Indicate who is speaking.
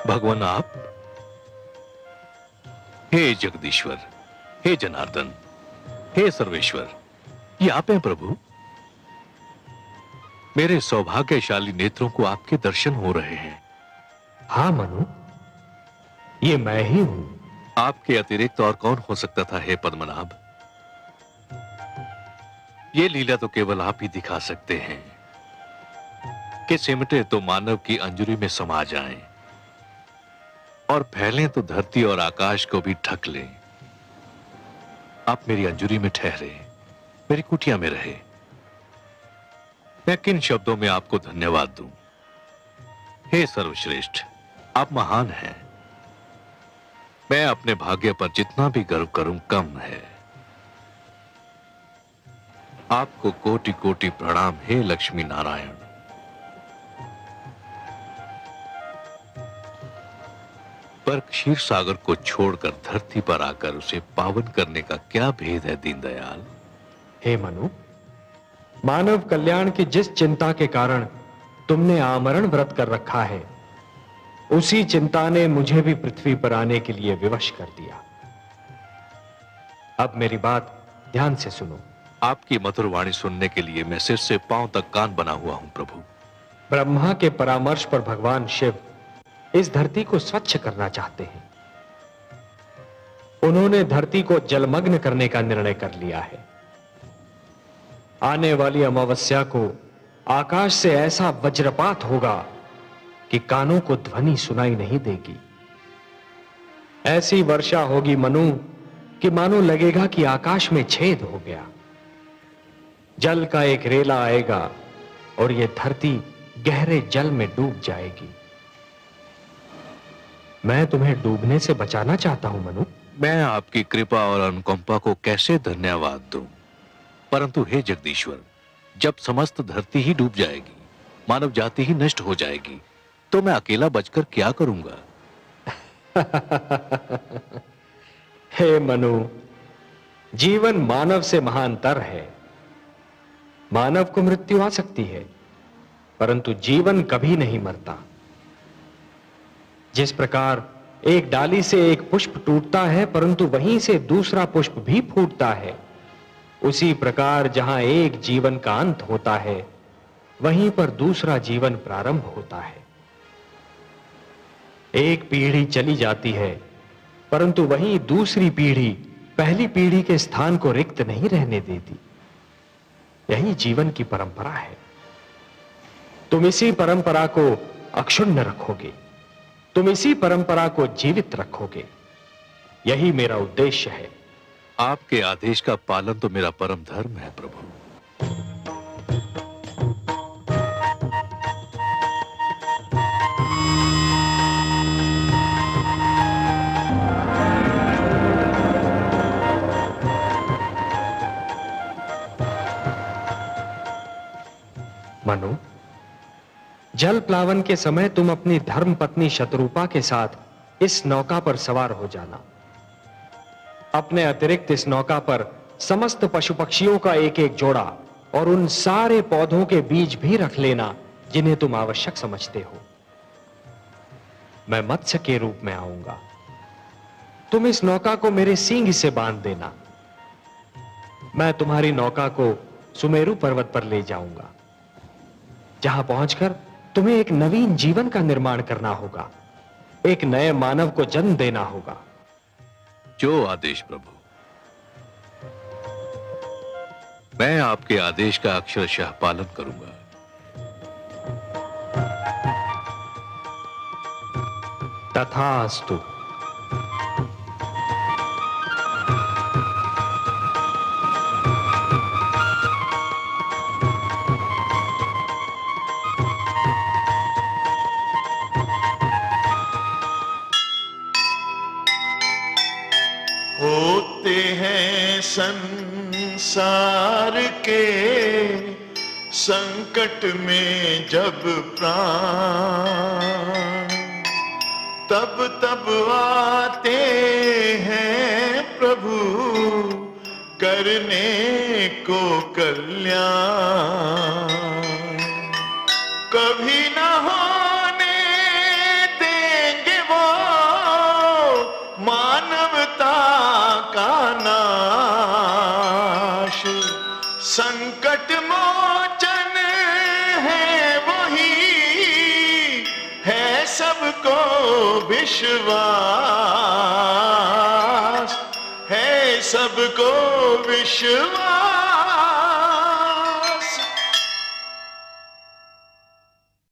Speaker 1: भगवान आप, हे जगदीश्वर, हे जनार्दन, हे सर्वेश्वर, ये आप हैं प्रभु। मेरे सौभाग्यशाली नेत्रों को आपके दर्शन हो रहे हैं।
Speaker 2: हाँ मनु, ये मैं ही हूं।
Speaker 1: आपके अतिरिक्त और कौन हो सकता था हे पद्मनाभ? ये लीला तो केवल आप ही दिखा सकते हैं कि सिमटे तो मानव की अंजुरी में समा जाएं और फैलें तो धरती और आकाश को भी ढक लें। आप मेरी अंजुरी में ठहरे, मेरी कुटिया में रहे। मैं किन शब्दों में आपको धन्यवाद दूं? हे सर्वश्रेष्ठ, आप महान हैं। मैं अपने भाग्य पर जितना भी गर्व करूं कम है। आपको कोटि कोटि प्रणाम हे लक्ष्मी नारायण। पर क्षीर सागर को छोड़कर धरती पर आकर उसे पावन करने का क्या भेद है दीनदयाल?
Speaker 2: हे मनु, मानव कल्याण की जिस चिंता के कारण तुमने आमरण व्रत कर रखा है, उसी चिंता ने मुझे भी पृथ्वी पर आने के लिए विवश कर दिया। अब मेरी बात ध्यान से सुनो।
Speaker 1: आपकी मधुर वाणी सुनने के लिए मैं सिर से पांव तक कान बना हुआ हूं प्रभु।
Speaker 2: ब्रह्मा के परामर्श पर भगवान शिव इस धरती को स्वच्छ करना चाहते हैं। उन्होंने धरती को जलमग्न करने का निर्णय कर लिया है। आने वाली अमावस्या को आकाश से ऐसा वज्रपात होगा कि कानों को ध्वनि सुनाई नहीं देगी। ऐसी वर्षा होगी मनु कि मानो लगेगा कि आकाश में छेद हो गया। जल का एक रेला आएगा और यह धरती गहरे जल में डूब जाएगी। मैं तुम्हें डूबने से बचाना चाहता हूं मनु।
Speaker 1: मैं आपकी कृपा और अनुकंपा को कैसे धन्यवाद दूं? परंतु हे जगदीश्वर, जब समस्त धरती ही डूब जाएगी, मानव जाति ही नष्ट हो जाएगी, तो मैं अकेला बचकर क्या करूंगा?
Speaker 2: हे मनु, जीवन मानव से महानतर है। मानव को मृत्यु आ सकती है, परंतु जीवन कभी नहीं मरता। जिस प्रकार एक डाली से एक पुष्प टूटता है परंतु वहीं से दूसरा पुष्प भी फूटता है, उसी प्रकार जहां एक जीवन का अंत होता है, वहीं पर दूसरा जीवन प्रारंभ होता है। एक पीढ़ी चली जाती है, परंतु वहीं दूसरी पीढ़ी पहली पीढ़ी के स्थान को रिक्त नहीं रहने देती। यही जीवन की परंपरा है। तुम इसी परंपरा को अक्षुण्ण रखोगे, तुम इसी परंपरा को जीवित रखोगे। यही मेरा उद्देश्य है।
Speaker 1: आपके आदेश का पालन तो मेरा परम धर्म है प्रभु।
Speaker 2: मनु, जल प्लावन के समय तुम अपनी धर्म पत्नी शतरूपा के साथ इस नौका पर सवार हो जाना। अपने अतिरिक्त इस नौका पर समस्त पशु पक्षियों का एक एक जोड़ा और उन सारे पौधों के बीज भी रख लेना जिन्हें तुम आवश्यक समझते हो। मैं मत्स्य के रूप में आऊंगा। तुम इस नौका को मेरे सींग से बांध देना। मैं तुम्हारी नौका को सुमेरु पर्वत पर ले जाऊंगा, जहां पहुंचकर तुम्हें एक नवीन जीवन का निर्माण करना होगा, एक नए मानव को जन्म देना होगा।
Speaker 1: जो आदेश प्रभु। मैं आपके आदेश का अक्षरशः पालन करूंगा।
Speaker 2: तथास्तु।
Speaker 3: होते हैं संसार के संकट में जब प्राण तब तब आते हैं प्रभु करने को कल्याण। कभी न होने देंगे वो मानवता का नाश। संकट मोचन है वही, है सबको विश्वास, है सबको विश्वास।